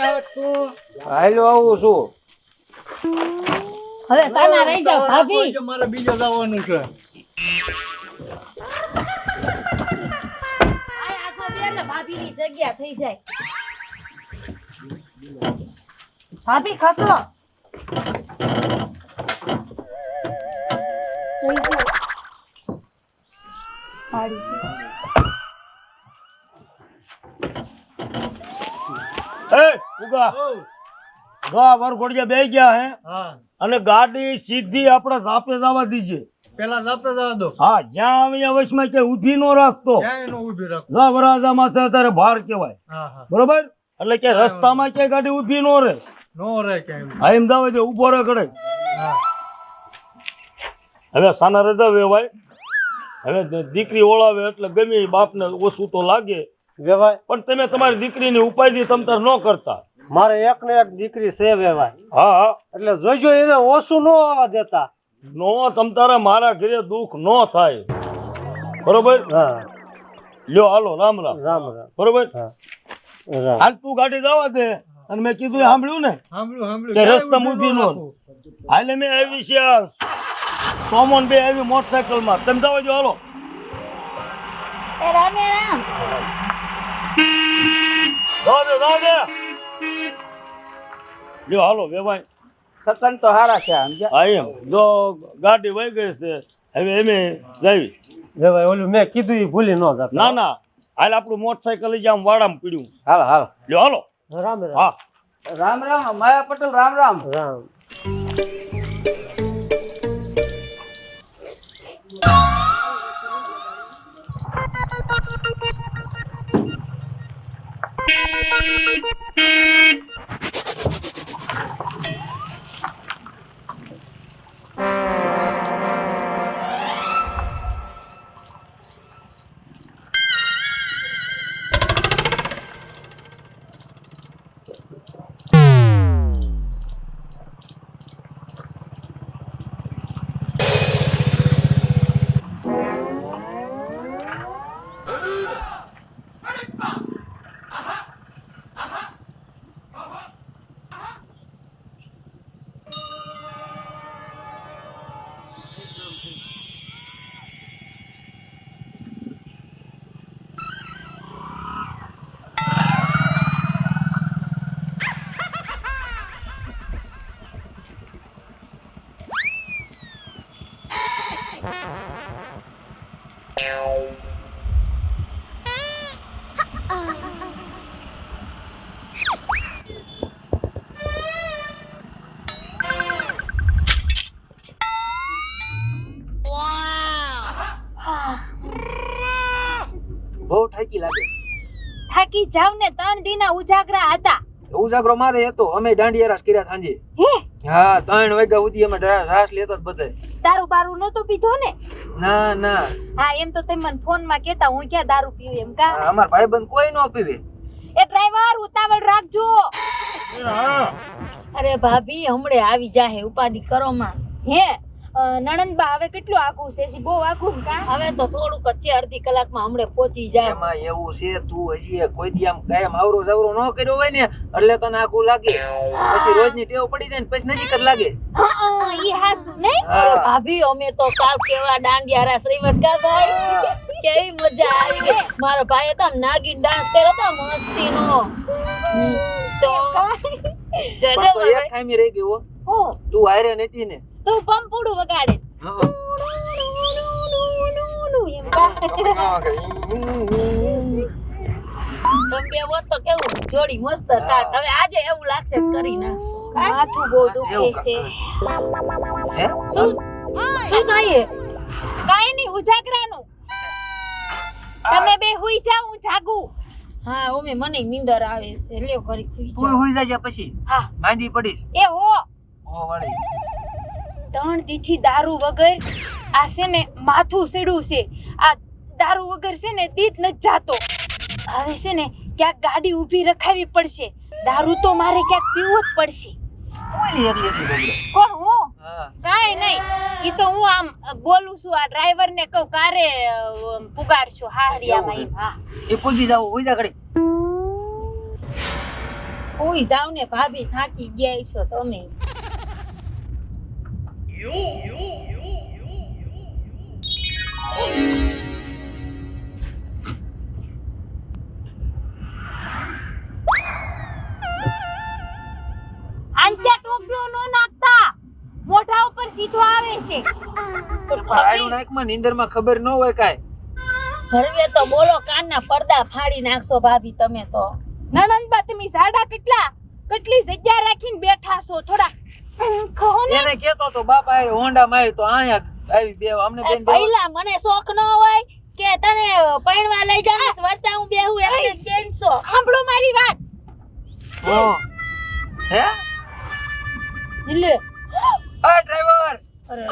આવે તું હાલો આવું છું. હવે સાના રહી જાવ ભાભી. મારે બીજે જવાનું છે. આખો બે ને ભાભીની જગ્યા થઈ જાય. ભાભી ખસો. ઉગા ગા વરઘોડિયા બે ગયા હે હા અને ગાડી સીધી આપણે સાપે જવા દીજે. પેલા જાતે જવા દો. હા જ્યાં અહીંયા વચમાં કે ઊભી નો રાખતો. ક્યાં એનો ઊભી રાખો. જા વરાજા માથે તારે ભાર કહેવાય. હા હા બરોબર એટલે કે રસ્તામાં કે ગાડી ઊભી નો રહે. નો રે ક્યાં. હા એમ દાવે છે ઊભો રહે કરે. હા હવે સાના રજા વેવાય. હવે દીકરી ઓળાવે એટલે ગમે બાપને ઓછું તો લાગે વેવાય પણ તમે તમારી દીકરીની ઉપાયથી તમતાર ન કરતા. મારે એક ને એક દીકરી છે વેવાય. હા હા એટલે જોઈજો એને ઓછું ન આવવા દેતા. નો તમતારા મારા ઘરે દુઃખ ન થાય. બરોબર હા લ્યો હાલો રામ રામ. રામ રામ. બરોબર હા રામ. હાલ તું ગાડી જવા દે અને મેં કીધું એ સાંભળ્યું ને સાંભળ્યું કે રસ્તા ઊભી નો હાલે મેં આવી છે સોમન બે આવી મોટરસાયકલ માં તમે જવા જો હાલો. એ રામે રામ. જવા દે લ્યો હાલો વેવાય. સતન તો હારા છે સમજ્યા. હા એમ જો ગાડી વહી ગઈ છે હવે એમે જઈ. વેવાય ઓલું મેં કીધું એ ભૂલી ન જતા. ના ના હાલ આપણું મોટરસાયકલ લઈ આમ વાડામાં પીડ્યું. હાલ હાલ. લ્યો હાલો. રામ રામ. હા રામ રામ માયા પટેલ. રામ રામ. રામ. બહુ થાકી લાગે. થાકી જાવ ને 3 દીના ઉજાગરા હતા. ઉજાગરો મારે હતો. અમે દાંડિયા રાસ કર્યા સાંજે. હે હા 3 વાગ્યા સુધી અમે રાસ લેતો જ બધાય. દારૂ બારૂ નતો પીધો ને? ના ના હા એમ તો તમે મને ફોન માં કેતા હું ક્યાં દારૂ પીવું એમ કા. અમાર ભાઈબંધ કોઈ નો પીવે. એ ડ્રાઈવર ઉતાવળ રાખજો. અરે ભાભી હમણે આવી જાહે ઉપાધિ કરો માં. હે નણંદબા હવે કેટલું આઘું છે? બહુ આઘું કા? હવે તો થોડુંક જ છે, અડધી કલાકમાં હમણે પહોંચી જાય. એમાં એવું છે તું હજી કોઈ દી આમ કાયમ આવરો જાવરો ન કર્યો હોય ને એટલે તને આઘું લાગે. પછી રોજની ટેવ પડી જાય ને પછી નજીક જ લાગે. ઈ હાસુ નહીં? અરે ભાભી અમે તો કાલ કેવા દાંડિયા રાસ રમત ગાતા કેવી મજા આવી ગઈ. મારો ભાઈ તો નાગીન ડાન્સ કર્યો તો મસ્તીનો. તો જજો એક ખામી રહી ગઈ હો. તું હારે નથી ને તું પંપુડું વગાડે. એમ કા તમે વોટ તો કેવું જોડી મસ્ત થાત. હવે આજે એવું લાગશે કરી નાખશું. માથું બહુ દુખે છે. શું શું થાય? કાઈ નહીં ઉજાગરાનું. તમે બે હુઈ જાવ હું જાગું. હા ઓમે મને નીંદર આવે છે. લ્યો ઘરી હુઈ તું જાવ. હોઈ જાય પછી હા માંદી પડીશ. એ હો ઓ વાળી 3 દીથી દારૂ વગર આ છે ને માથું સીડું છે. આ દારૂ વગર છે ને દીત ન જાતો. હવે છે ને ક્યાંક ગાડી ઊભી રખાવી પડશે. દારૂ તો મારે ક્યાંક પીવો જ પડશે. ઓલી એકલી બગડે. કોણ હું? હા કાઈ નહીં. ઈ તો હું આમ બોલું છું. આ ડ્રાઈવર ને કહું કારે પુગાડશો હારિયામાં એમ. હા એ પૂજી જાવ હોઈ જા ઘડી. હુઈ જાવ ને ભાભી, થાકી ગયા છો તમે. આંચા ટોપલો નો નાખતા, મોઢા ઉપર સીધો આવે છે. આયરું નાકમાં નીંદરમાં ખબર ન હોય કાંઈ. હરવે તો બોલો, કાનના પડદા ફાડી નાખશો ભાભી તમે તો. નણંદબા તમે સાડા કેટલી જગ્યા રાખીને બેઠા છો, થોડા કહો ને. એને કહેતો તો બાપા એ હોન્ડામાં આવી તો અહીંયા આવી બે અમને બેન બે પહેલા મને શોખ ન હોય કે તને પૈણવા લઈ જાવ ને વરતા હું બેહું એટલે બેનસો. સાંભળો મારી વાત. હા. હે લે આ ડ્રાઈવર અરે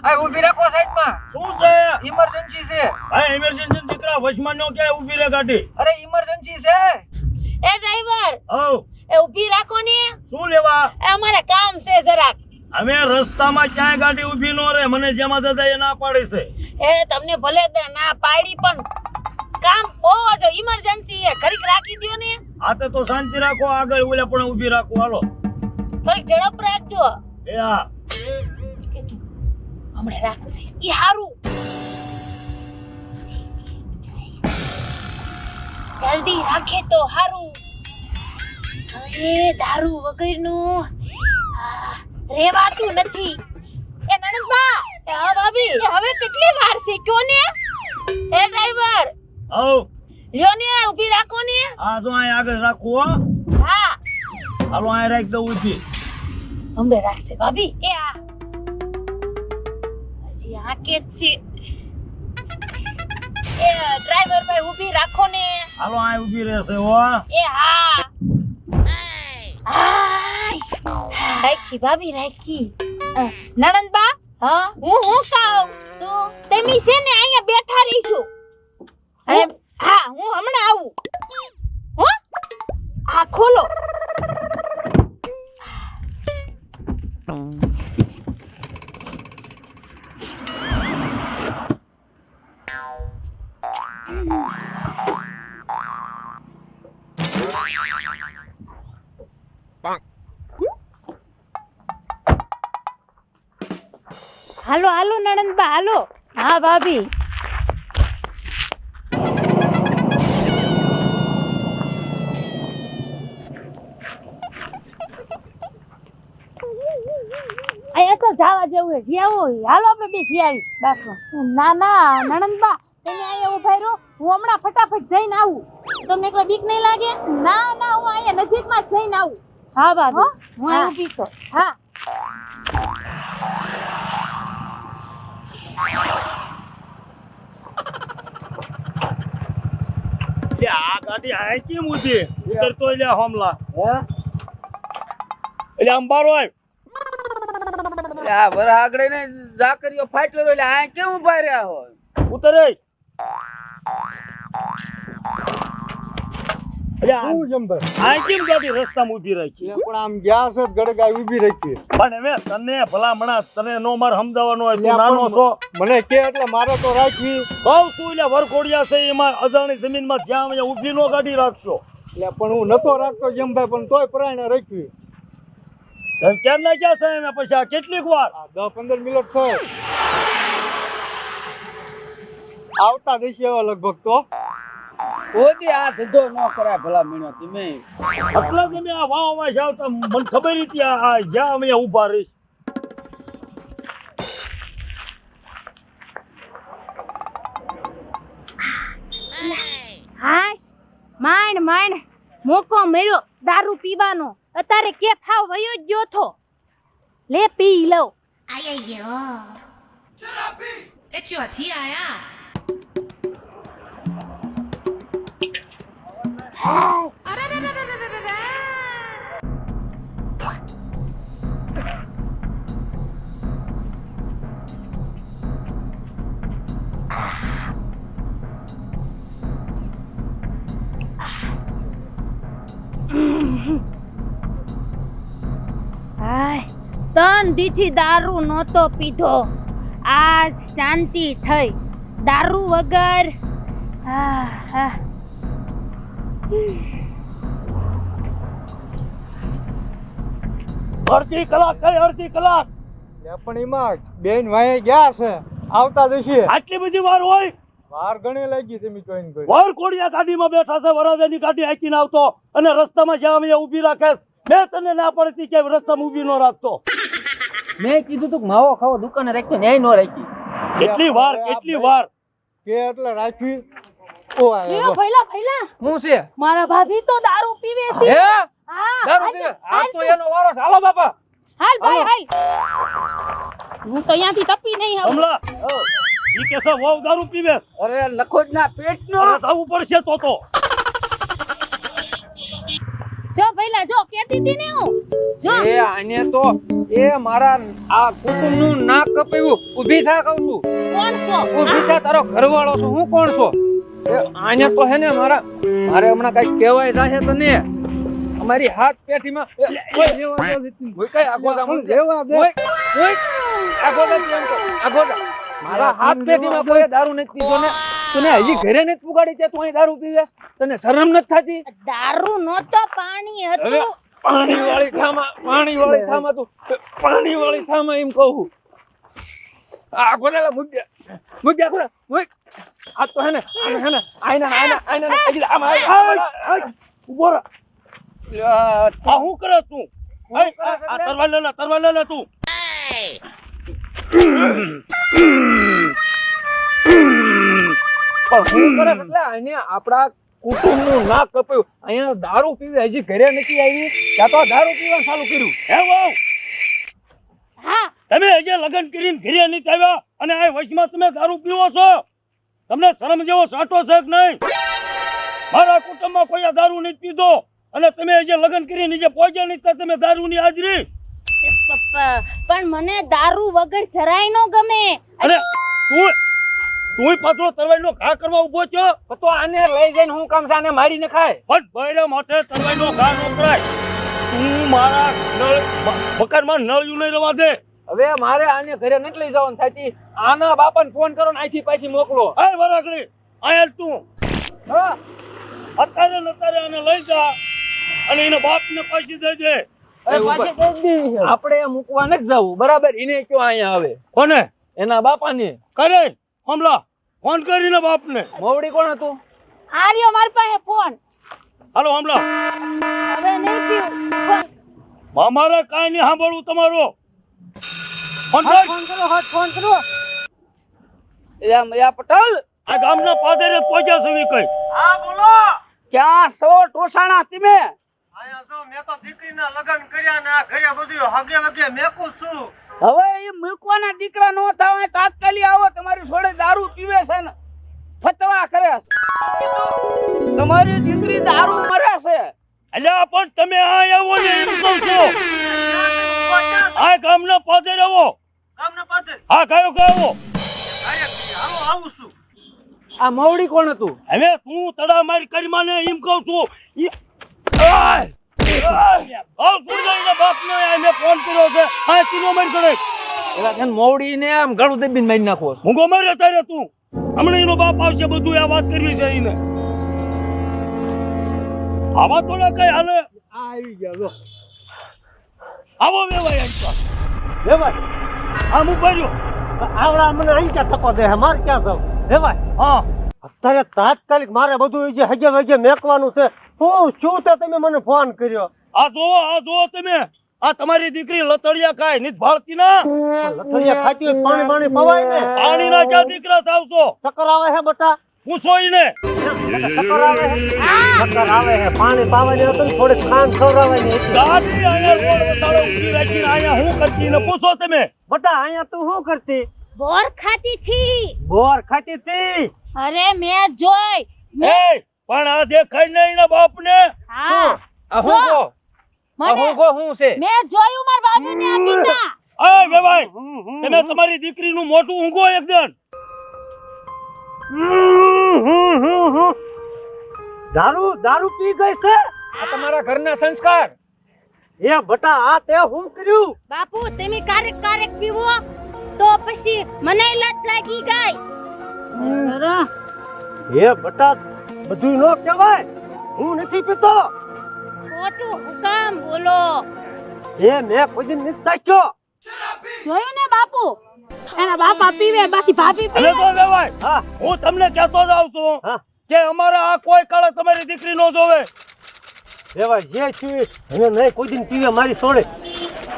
આ ઊભી રાખો સાઈડમાં. શું છે ઇમરજન્સી છે. આ ઇમરજન્સી દીકરા વચમાં નો ક્યાંય ઊભી રે ગાડી. અરે ઇમરજન્સી છે. એ ડ્રાઈવર ઓ એ ઊભી રાખો ને, શું લેવા? એ અમારે કામ છે જરાક. અમે રસ્તામાં ક્યાંય ગાડી ઊભી નો રે, મને જેમાં દાદા એ ના પાડી છે. એ તમને ભલે ના પાડી પણ કામ હોવો જો ઇમરજન્સી છે, ઘડીક રાખી દ્યો ને. આ તો શાંતિ રાખો, આગળ ઓલે પણ ઊભી રાખો. હાલો થોડીક ઝડપ રાખજો. એ હા હમણાં રાખશે ઈ હારું. જલ્દી રાખે તો હારું. હવે દારૂ વગરનું રેવાતું નથી. એ નણંદબા, એ હા ભાભી, એ હવે કેટલી વાર છે કયો ને. એ ડ્રાઈવર આવ લ્યો ને, ઊભી રાખો ને. આ જો અહીં આગળ રાખો હો. હા હાલો અહીં રાખ દઉં ઊભી. હમણાં રાખશે ભાભી. એ આ હજી આ કે જ છે. એ ડ્રાઈવર ભાઈ ઊભી રાખો ને. હાલો અહીં ઊભી રહેશે હો. એ હા રાખી ભાભી રાખી. નણંદબા, હા હું કહું શું તમે છે ને અહીંયા બેઠા રહીશું. હા હું હમણાં આવું હો. હા ખોલો. હાલો હાલો નણંદબા હાલો. હા ભાભી. અહીંયા તો જવા જેવું છે, જ્યાં હોય હાલો આપણે બે જી આવી બાથરૂમ. ના ના નણંદબા તમે અહીંયા ઉભા રહો, હું હમણાં ફટાફટ જઈને આવું. તમને એકલા બીક નહીં લાગે? ના ના હું અહીંયા નજીકમાં જ જઈને આવું. હા ભાભી હું અહીં ઊભી છું. હા લે આ ગાડી આ કેમ ઊભી? ઉતરતો લે હોમલા. હે એટલે આમ બારો આવ. એટલે આ વર આગળ ને ઝાકરીઓ ફાટ્યો એટલે આ કેમ ઉભા રહ્યા હોય? ઉતર એ. એટલે શું જમભાઈ? આ કેમ ગાડી રસ્તામાં ઊભી રાખી? એ પણ આમ ગેસ જ ગડગાઈ ઊભી રાખી. પણ હવે તને ભલામણા તને નો માર સમજાવવાનો હોય, તું નાનો છો. મને કે એટલે મારે તો રાખવી. બહુ તું એટલે વરખોડિયા છે એમાં અજાણી જમીનમાં જ્યાં અહીંયા ઊભી નો ગાડી રાખશો. એટલે પણ હું નતો રાખતો જમભાઈ, પણ તોય પરાયણે રાખવી. તમે ક્યાં ના ગયા છે એમ પછી આ કેટલીક વાર? 10-15 મિનિટ થઈ આવતા દેશે એવા લગભગ તો. ઓદી આ ધંધો ન કરાય ભલા મીણો તમે. એટલે તમે આ વાવમાં જાવ તો મને ખબર હતી આ જ્યાં અમે ઊભા રહીશ. હાશ માંડ માંડ મોકો મળ્યો દારૂ પીવાનો. અત્યારે કે ફાવ વયો જ ગયો થો. લે પી લઉં. 哎呀哟！哎，这天呀！ ત્રણ દીથી દારૂ નહોતો પીધો, આજ શાંતિ થઈ. દારૂ વગર અડધી કલાક કઈ અડધી કલાક લે પણ એમાં બેન વાંહે ગયા છે આવતા જશે આટલી બધી વાર હોય વાર ઘણી લાગી તમે જોઈને કરી વર કોડિયા ગાડીમાં બેઠા છે વરાજાની ગાડી હાંકીને આવતો અને રસ્તામાં જ્યાં અહીંયા ઊભી રાખે મેં તને ના પડતી કે રસ્તામાં ઊભી ન રાખતો મેં કીધું તું કે માવો ખાવો દુકાને રાખ્યો ન્યાય ન રાખી કેટલી વાર કે એટલે રાખવી ઓ આ લ્યો ભઈલા ભઈલા હું છે મારા ભાભી તો દારૂ પીવે છે હે હા દારૂ હાલ પીવે તું, આ તો એનો વારો છે હાલો બાપા હાલ ભાઈ હાલ હું તો અહીંયાથી ટપી નહીં આવું કમલા ઈ કેસે વહુ દારૂ પીવે અરે લખોજ ના પેટનો અરે થવું પડશે તો જો ભઈલા જો કેતી હતી ને હું જો એ આને તો એ મારા આ કુટુંબનું નાક કપાવ્યું ઊભી થા કહું છું કોણ છો ઊભી થા તારો ઘરવાળો છું હું કોણ છો એ આને તો હે ને મારે હમણાં કઈ કહેવાય જાશે તને અમારી હાથ પેટીમાં કઈ આગો જા હું દેવા દે. આગો જા આગો જા મારા હાથ પેટીમાં કોઈ દારૂ નથી પીધો ને તને હજી ઘરે નથી પુગાડી તે તું અહીં દારૂ પીવે તને શરમ નથી થતી દારૂ નતો પાણી હવે હતું પાણીવાળી થામાં એમ કહું આ ગોરેલા મુદ્દા ગોરા ઓય આ તો હે ને આઈના ઉભો રહે આ હું કરે તું આ તરવાર લે લે તું પણ હું કરે એટલે આને આપણા કુટુંબનું નાક કપાયું અહીંયા દારૂ પીવે હજી ઘરે નથી આવી ત્યાં તો દારૂ પીવાનું ચાલુ કર્યું હે વહુ હા તમે હજી લગ્ન કરીને ઘરે નથી આવ્યા અને આ વચમાં તમે દારૂ પીવો છો તમને શરમ જેવો સાટો છે કે નહીં મારા કુટુંબમાં કોઈ દારૂ નથી પીધો અને તમે હજી લગ્ન કરીને નીચે પહોંચ્યા નથી તો તમે દારૂની હાજરી એ પપ્પા પણ મને દારૂ વગર જરાય નો ગમે અરે તું પાછો તરવાઈનો ઘા કરવા ઉભો છો તો આને લઈ જઈને હું કામ છે આને મારીને ખાય પણ બૈરા માથે તરવાઈનો ઘા ન કરાય તું મારા નળ મકાનમાં નળિયું નહીં રવા દે હવે મારે આને ઘરે નથી લઈ જવાનું થાતી આના બાપાને ફોન કરો ને અહીંથી પાછી મોકલો એ વરાગડી આયલ તું હા અત્યારે આને લઈ જા અને એના બાપને પાછી દેજે આપણે મૂકવા નથી જવું બરાબર એને કયો અહીંયા આવે કોને એના બાપાને કરે હમલા ફોન કરીને બાપને મોવડી કોણ હતું આ રહ્યો મારી પાસે ફોન હાલો હમલા હવે નહીં પીવું ફોન મારે કાંઈ નહીં સાંભળવું તમારો ફોન કર. ફોન કરો યા પટેલ આ ગામના પાદરે પહોંચ્યા છે કઈ હા બોલો ક્યાં છો ટોસાણા તમે આયા તો મેં તો દીકરીના લગ્ન કર્યા ને આ ઘરે બધું હગે વગે મેકું છું હવે એ મૂકવાના દીકરા નો થાય તાત્કાલિક આવો તમારી છોડે દારૂ પીવે છે ને ફતવા કરે છે તમારી દીકરી દારૂ મરે છે અલ્યા પણ તમે આ આવો ને એમ કહું છો આ ગામના પાદરે આવો ગામના પાદર હા કયો કયો હાલો આવું છું આ મોવડી કોણ હતું હવે તું તડા મારી કરી માને એમ કહું છું આવ સુધાઈને બાપને મેં ફોન કર્યો છે આ તીનો મારી કરે એલા કેન મોવડીને આમ ગળું દબીને મારી નાખો મૂંગો મારે તારે તું હમણાં એનો બાપ આવશે બધું આ વાત કરવી છે એને આવા થોડા કઈ હાલે આવી ગયા જો આવો વેવાય વેવાય આમ ઉભા રહ્યો આવડા મને અહીં ક્યાં થકો દે મારે ક્યાં જાવ રેવાય હા અત્યારે તાત્કાલિક મારે બધું જે હગે વગે મેકવાનું છે હું શું તો તમે મને ફોન કર્યો આ જોવો તમે આ તમારી દીકરી લતડિયા ખાય નીત ભાળતી ના લથડિયા ખાતી હોય પાણી પાણી પવાય ને પાણીના ક્યાં દીકરા થાવશો ચક્કર આવે છે બટા પૂછો એને ચક્કર આવે છે ચક્કર આવે છે પાણી પાવાની હતું ને થોડી ખાંડ ખવડાવવાની હતી. ગાડી અહીંયા રોડ વટાળો ઊભી રાખીને અહીંયા હું કરતી ને પૂછો તમે બટા અહીંયા તું શું કરતી બોર ખાતી છી બોર ખાતી હતી અરે મેં જોઈ એ પણ આ દેખાય ને એના બાપને હા આ હું જો. કો આ હું કો હું છે મેં જોયું માર બાબુને આ બીના આ વેવાય તમે તમારી દીકરીનું મોટું ઊંઘો એકદમ દારૂ પી ગઈ છે આ તમારા ઘરના સંસ્કાર એ બટા આ તે શું કર્યું બાપુ તમે કારેક કારેક પીવો તો પછી મને લત લાગી ગઈ એ બટા બધું ન કહેવાય હું નથી પીતો ખોટું હુકામ બોલો એ મેં કોઈ દી નથી ચાખ્યો. જોયું ને બાપુ એના બાપા પીવે બાસી ભાભી હવે પીવે તો વેવાય હા હું તમને કહેતો જાઉં છું હા કે અમારે આ કોઈ કાળે તમારી દીકરી નો જોવે. એવા જે પીવે એને નહીં કોઈ દી પીવે મારી સોડે.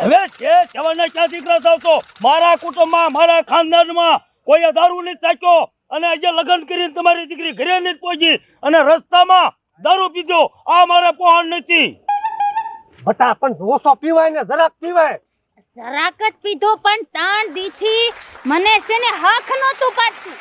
હવે જે જવાના ક્યાં દીકરા થાવ છો મારા કુટુંબમાં મારા ખાનદાનમાં કોઈ દારૂ નથી ચાખ્યો અને આજે લગ્ન કરીને તમારી દીકરી ઘરે નથી પહોંચી અને રસ્તામાં દારૂ પીધો આ મારે પહોંચ નથી. બટા પણ ઓછો પીવાય ને જરાક પીવાય. જરાક જ પીધો પણ તાણ દીથી મને છે ને હક નહોતું પાડતું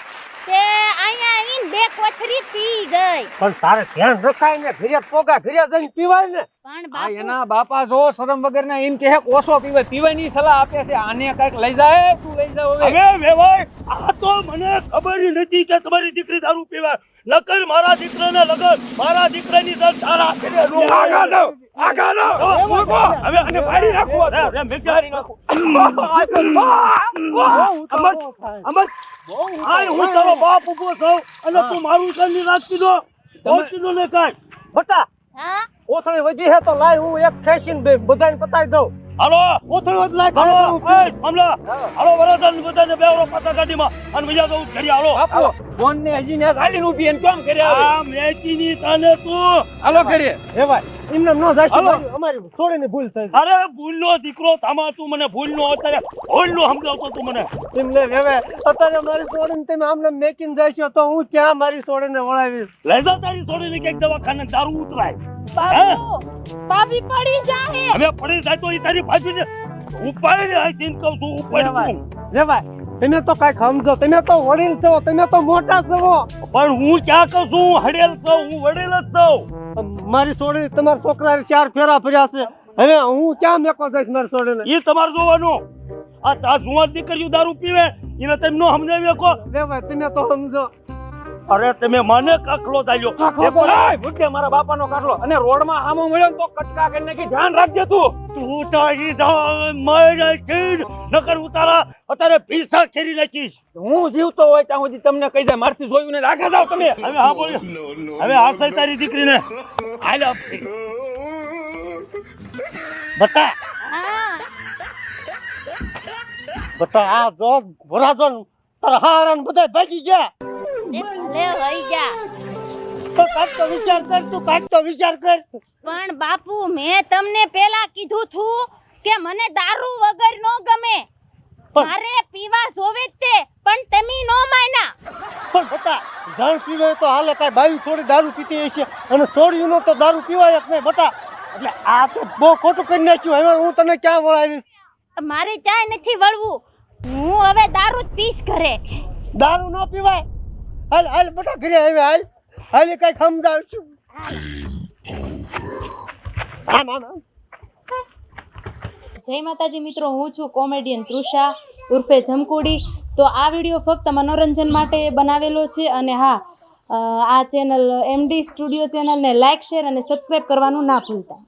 તે અહીંયા આવીને બે કોથરી પી ગઈ પણ તારે ધ્યાન રખાય ને ઘરે પોગા ઘરે જઈને પીવાય ને. પણ આ બાપુ એના બાપા જો શરમ વગરના એમ કહે કે ઓછો પીવે પીવાની સલાહ આપે છે આને કઈક લઈ જાય તું લઈ જાવ હવે હવે વેવાય આ તો મને ખબર ય નથી કે તમારી દીકરી દારૂ પીવા લગન મારા દીકરાને લગન મારા દીકરાની સાથે તારા ઘરે નો આગા જાઓ આગા જાઓ મૂકો હવે આને મારી નાખો રે મેઘારી નાખો અમર અમર આય હું તારો બાપ ઉભો છું અને તું મારું સરની રાખી દો પહોંચી દો ને કાઈ બટા હા ઓથળી વધી હે તો લાય હું એક ખેંચીને બધાને પતાઈ દઉં. હાલો ઓથળી વધ લાય હાલો ઘરે એ કમલા હાલો વરદાન બધાને બેવરો પાતા ગાડીમાં અને બીજા તો ઘરે હાલો બાપુ ફોન ને હજી ને ચાલીને ઊભી એને કેમ કર્યા આ મેચીની તાને તું હાલો કરીએ એવાય એમને નો જાશે હાલો. અમારી છોડીને ભૂલ થઈ. અરે ભૂલનો દીકરો થામા તું મને ભૂલનો અત્યારે ભૂલનો સમજાવતો તું મને એમને હવે અત્યારે મારી છોડીને તમે આમને મેકીને જશો તો હું ક્યાં મારી છોડીને વળાવીશ. લઈ જા તારી છોડીને ક્યાંક દવાખાને દારૂ ઉતરાય બાપુ ભાભી પડી જાહે હવે પડી જાય તો એ તારી ભાભીને ઉપાડી ને આઈ થઈને કહું છું ઉપાડી રેવાય તમે તો કઈક સમજો તમે તો વડીલ છો તમે તો મોટા છો. પણ હું ક્યાં કહું છું હું હડેલ છું હું વડેલ જ છું મારી છોડી તમારા છોકરાએ 4 ફેરા ફર્યા છે હવે હું ક્યાં મેકો જઈશ મારી છોડીને. એ તમારે જોવાનું આ જુવાન દીકરીઓ દારૂ પીવે એને તમે નો સમજાવી શકો રેવાય તમે તો સમજો. અરે તમે મને કાખલો ચાલ્યો એ બુદ્ધે મારા બાપાનો કાઢલો અને રોડમાં આમો મળ્યો ને તો કટકા કરી નાખી ધ્યાન રાખજે તું તું તારી મારે છે નકર ઉતારા અત્યારે પીસા ખેરી નાખીશ હું જીવતો હોય ત્યાં સુધી તમને કહી જાય મારથી જોયું ને આગળ જાવ તમે હવે હા બોલ્યો હવે આ સહી તારી દીકરીને હાલ આપ બટા હા બટા આ જો ભરાજો તારા હારાને બધા ભાગી ગયા. એ ભલે હોઈ જા તો કાંઈક તો વિચાર કર તું કાંઈક તો વિચાર કર. પણ બાપુ મેં તમને પેલા કીધું થું કે મને દારૂ વગર નો ગમે મારે પીવા જોવે જ તે પણ તમે નો માયના પણ બટા જાણ પીવે તો હાલે કાંઈ બાયું થોડી દારૂ પીતી હશે અને છોડ્યું તો દારૂ પીવાય જ નહીં બટા. એટલે આ તો બહુ ખોટું કરી નાખ્યું. હવે હું તને ક્યાં વળાવીશ. મારે ક્યાંય નથી વળવું હું હવે દારૂ જ પીશ ઘરે દારૂ ન પીવાય. હાલ હાલ બટા ઘરે હવે હાલ હાલ કઈ સમજાવશું. આમ આમ આમ. જય માતાજી મિત્રો, હું છું કોમેડિયન તૃષા ઉર્ફે જમકુડી. તો આ વિડીયો ફક્ત મનોરંજન માટે બનાવેલો છે અને હા, આ ચેનલ MD સ્ટુડિયો ચેનલને લાઇક શેર અને સબસ્ક્રાઈબ કરવાનું ના ભૂલતા.